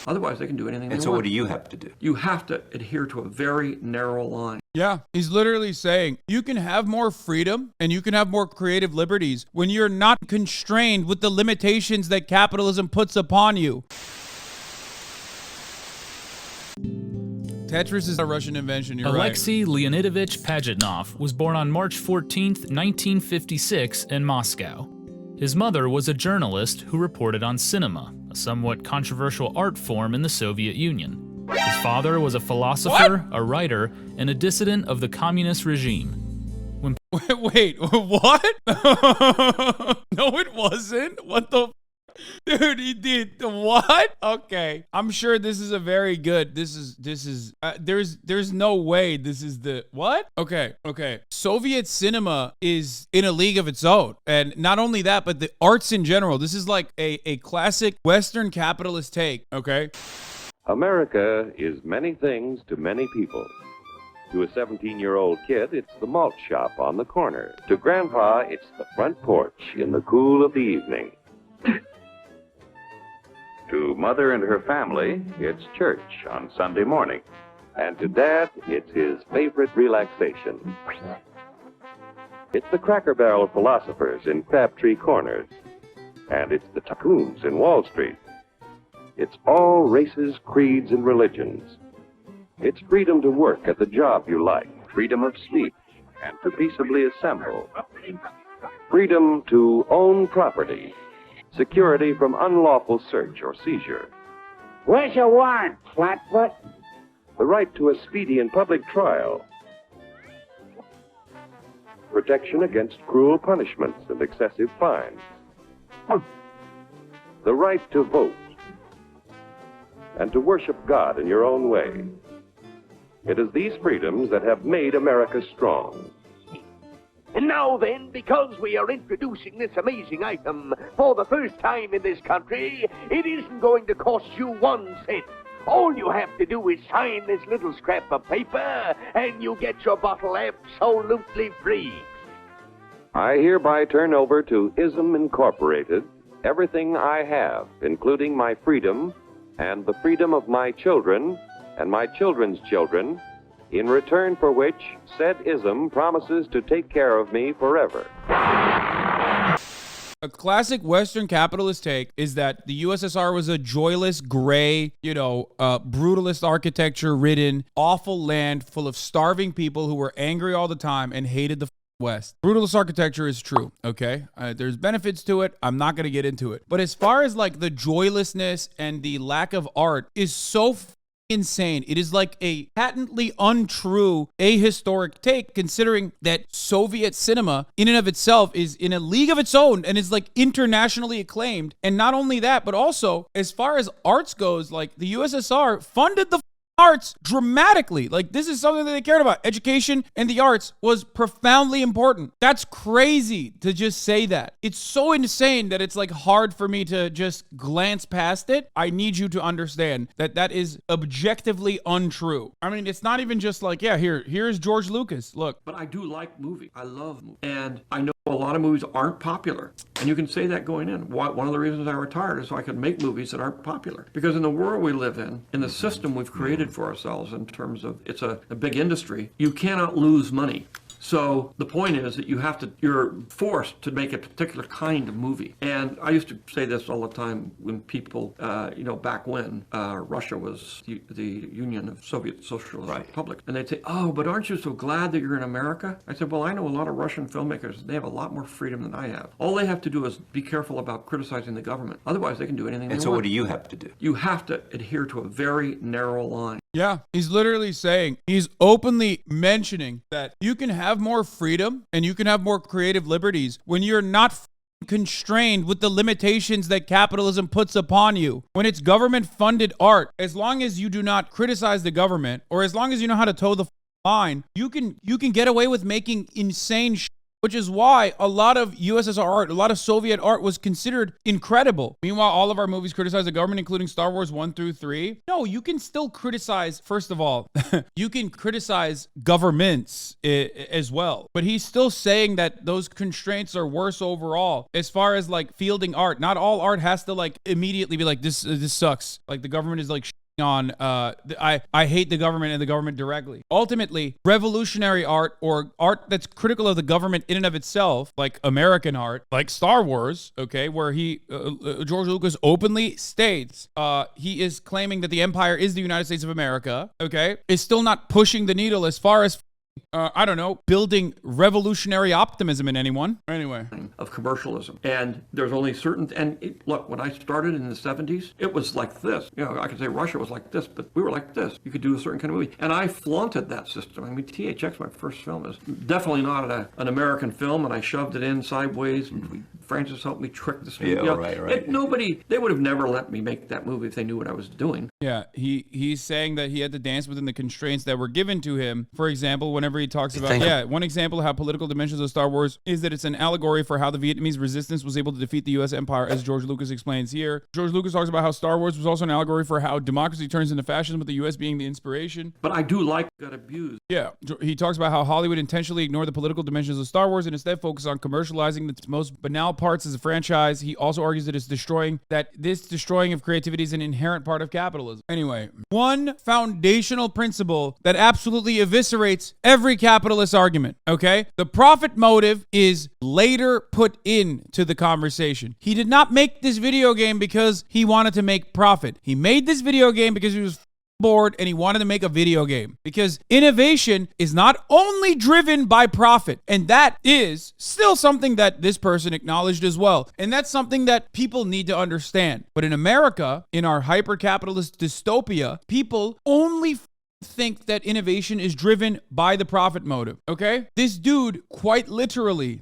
Otherwise, they can do anything they want. And so what do you have to do? You have to adhere to a very narrow line. Yeah, he's literally saying you can have more freedom and you can have more creative liberties when you're not constrained with the limitations that capitalism puts upon you. Tetris is a Russian invention, you're Alexei Leonidovich Pajitnov was born on March 14, 1956 in Moscow. His mother was a journalist who reported on cinema, a somewhat controversial art form in the Soviet Union. His father was a philosopher, a writer, and a dissident of the communist regime. When Wait, what? No, it wasn't. What the? Dude, he did what? Okay, I'm sure this is a very good. This is. There's no way this is the what? Okay. Soviet cinema is in a league of its own, and not only that, but the arts in general. This is like a classic Western capitalist take. Okay. America is many things to many people. To a 17-year-old kid, it's the malt shop on the corner. To Grandpa, it's the front porch in the cool of the evening. To Mother and her family, it's church on Sunday morning. And to Dad, it's his favorite relaxation. It's the Cracker Barrel philosophers in Crabtree Corners. And it's the tycoons in Wall Street. It's all races, creeds, and religions. It's freedom to work at the job you like, freedom of speech, and to peaceably assemble. Freedom to own property, security from unlawful search or seizure. Where's your warrant, Flatfoot? The right to a speedy and public trial. Protection against cruel punishments and excessive fines. The right to vote. And to worship God in your own way. It is these freedoms that have made America strong. And now then, because we are introducing this amazing item for the first time in this country, it isn't going to cost you 1 cent. All you have to do is sign this little scrap of paper, and you get your bottle absolutely free. I hereby turn over to ISM Incorporated everything I have, including my freedom and the freedom of my children and my children's children, in return for which said ISM promises to take care of me forever. A classic Western capitalist take is that the USSR was a joyless, gray, brutalist architecture-ridden, awful land full of starving people who were angry all the time and hated the West. Brutalist architecture is true, okay? There's benefits to it. I'm not going to get into it. But as far as like the joylessness and the lack of art is so insane. It is like a patently untrue ahistoric take, considering that Soviet cinema in and of itself is in a league of its own and is like internationally acclaimed. And not only that, but also as far as arts goes, like the USSR funded the arts dramatically. Like this is something that they cared about. Education and the arts was profoundly important. That's crazy to just say that. It's so insane that it's like hard for me to just glance past it. I need you to understand that that is objectively untrue. I mean, it's not even just like, yeah, here's George Lucas. Look. But I do like movies. I love movies. And I know a lot of movies aren't popular. And you can say that going in. One of the reasons I retired is so I could make movies that aren't popular. Because in the world we live in the system we've created for ourselves in terms of it's a big industry, you cannot lose money. So the point is that you're forced to make a particular kind of movie. And I used to say this all the time when people, back when Russia was the Union of Soviet Socialist Republics. And they'd say, oh, but aren't you so glad that you're in America? I said, well, I know a lot of Russian filmmakers. They have a lot more freedom than I have. All they have to do is be careful about criticizing the government. Otherwise, they can do anything they want. And so what do you have to do? You have to adhere to a very narrow line. Yeah, he's literally saying, he's openly mentioning that you can have more freedom and you can have more creative liberties when you're not constrained with the limitations that capitalism puts upon you. When it's government-funded art, as long as you do not criticize the government or as long as you know how to toe the line, you can get away with making insane shit which is why a lot of USSR art, a lot of Soviet art was considered incredible. Meanwhile, all of our movies criticize the government, including Star Wars 1 through 3. No, you can still criticize, first of all, you can criticize governments as well. But he's still saying that those constraints are worse overall as far as like fielding art. Not all art has to like immediately be like, this sucks. Like the government is like on I hate the government and the government directly. Ultimately, revolutionary art or art that's critical of the government in and of itself, like American art, like Star Wars, okay, where George Lucas openly states he is claiming that the empire is the United States of America, okay, is still not pushing the needle as far as I don't know, building revolutionary optimism in anyone. Anyway. Of commercialism. And there's only certain, look, when I started in the 70s, it was like this. You know, I could say Russia was like this, but we were like this. You could do a certain kind of movie. And I flaunted that system. I mean, THX, my first film, is definitely not an American film, and I shoved it in sideways. Francis helped me trick the studio. Yeah, right. They would have never let me make that movie if they knew what I was doing. Yeah, he's saying that he had to dance within the constraints that were given to him. For example, whenever he talks about, one example of how political dimensions of Star Wars is that it's an allegory for how the Vietnamese resistance was able to defeat the U.S. empire, as George Lucas explains here. George Lucas talks about how Star Wars was also an allegory for how democracy turns into fascism, with the U.S. being the inspiration. But I do like got abused. Yeah, he talks about how Hollywood intentionally ignored the political dimensions of Star Wars and instead focused on commercializing the most banal parts as a franchise. He also argues that this destroying of creativity is an inherent part of capitalism. Anyway, one foundational principle that absolutely eviscerates every capitalist argument, okay? The profit motive is later put into the conversation. He did not make this video game because he wanted to make profit. He made this video game because he was bored and he wanted to make a video game, because innovation is not only driven by profit, and that is still something that this person acknowledged as well, and that's something that people need to understand. But in America, in our hyper-capitalist dystopia, people only think that innovation is driven by the profit motive, okay? This dude quite literally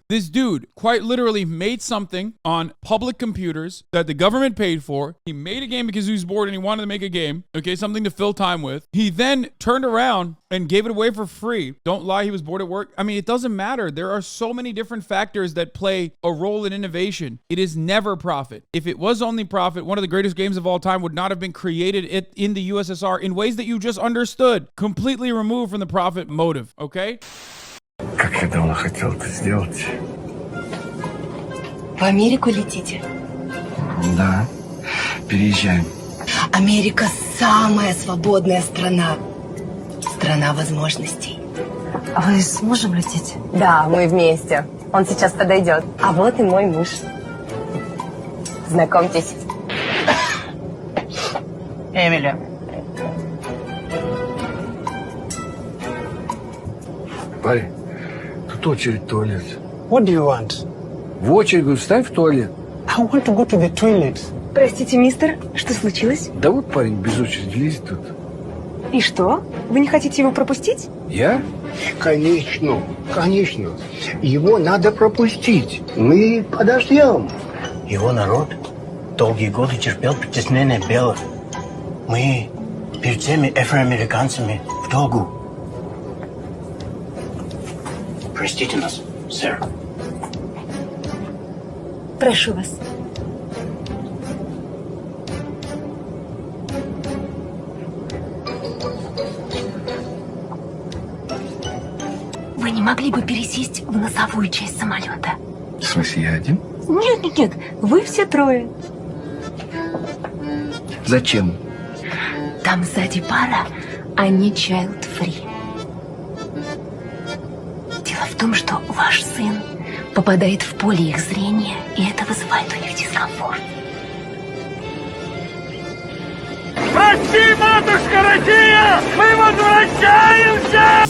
made something on public computers that the government paid for. He made a game because he was bored and he wanted to make a game, okay? Something to fill time with. He then turned around and gave it away for free. Don't lie, he was bored at work. I mean, it doesn't matter. There are so many different factors that play a role in innovation. It is never profit. If it was only profit, one of the greatest games of all time would not have been created in the USSR in ways that you just understood. Completely removed from the profit motive, okay? Как я давно хотел это сделать. В Америку летите? Да, переезжаем. Америка самая свободная страна. Страна возможностей. А вы с мужем летите? Да, мы вместе. Он сейчас подойдет. А вот и мой муж. Знакомьтесь. Эмили. Парень, тут очередь в туалет. What do you want? В очередь, говорю, вставь в туалет. I want to go to the toilet. Простите, мистер, что случилось? Да вот парень без очереди лезет тут. И что? Вы не хотите его пропустить? Я? Конечно, конечно. Его надо пропустить. Мы подождем. Его народ долгие годы терпел притеснение белых. Мы перед всеми афроамериканцами в долгу. Простите нас, сэр. Прошу вас. Вы не могли бы пересесть в носовую часть самолета? В смысле, я один? Нет, вы все трое. Зачем? Там сзади пара, они child-free. Дело в том, что ваш сын попадает в поле их зрения, и это вызывает у них дискомфорт. Прости, матушка Россия! Мы возвращаемся!